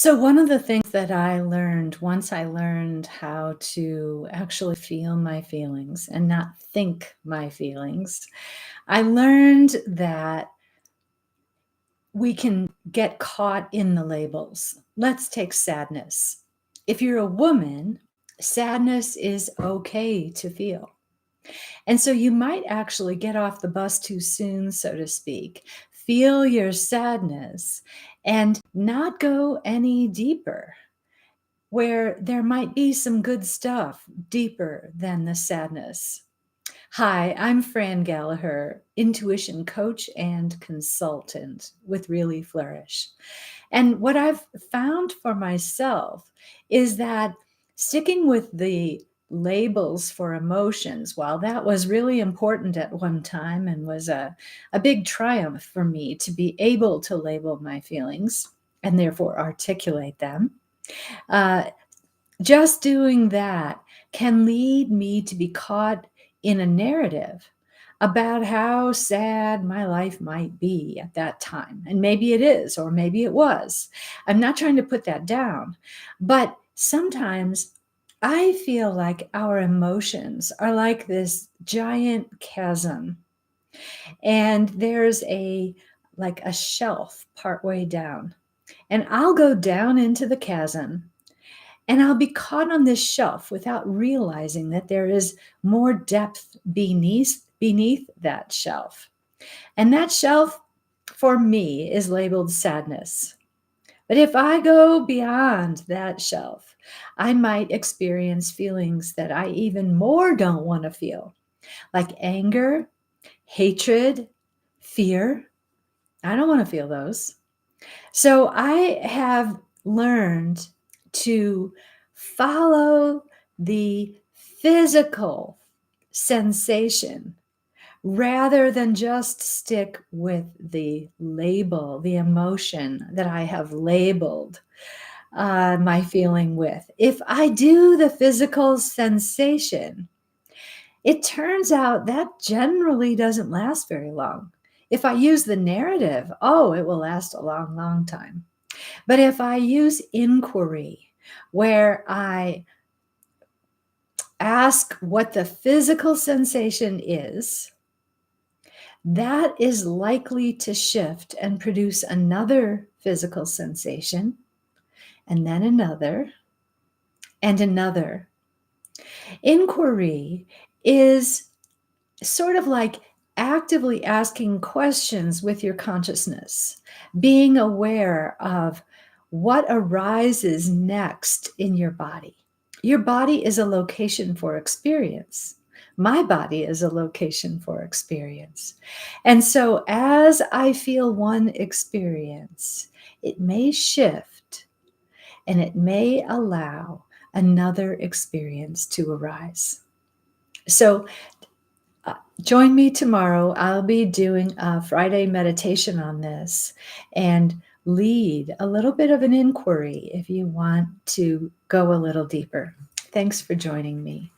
So, one of the things that I learned once I learned how to actually feel my feelings and not think my feelings, I learned that we can get caught in the labels. Let's take sadness. If you're a woman, sadness is okay to feel. And so you might actually get off the bus too soon, so to speak, feel your sadness and not go any deeper, where there might be some good stuff deeper than the sadness. Hi, I'm Fran Gallagher, intuition coach and consultant with Really Flourish. And what I've found for myself is that sticking with the labels for emotions, while that was really important at one time and was a big triumph for me to be able to label my feelings and therefore articulate them, uh, just doing that can lead me to be caught in a narrative about how sad my life might be at that time. And maybe it is, or maybe it was. I'm not trying to put that down, but sometimes I feel like our emotions are like this giant chasm, and there's a shelf partway down, and I'll go down into the chasm and I'll be caught on this shelf without realizing that there is more depth beneath that shelf. And that shelf for me is labeled sadness. But if I go beyond that shelf, I might experience feelings that I even more don't want to feel, like anger, hatred, fear. I don't want to feel those. So I have learned to follow the physical sensation rather than just stick with the label, the emotion that I have labeled my feeling with. If I do the physical sensation, it turns out that generally doesn't last very long. If I use the narrative, oh, it will last a long, long time. But if I use inquiry, where I ask what the physical sensation is, that is likely to shift and produce another physical sensation, and then another, and another. Inquiry is sort of like actively asking questions with your consciousness, being aware of what arises next in your body. Your body is a location for experience. My body is a location for experience. And so as I feel one experience, it may shift and it may allow another experience to arise. So join me tomorrow. I'll be doing a Friday meditation on this and lead a little bit of an inquiry if you want to go a little deeper. Thanks for joining me.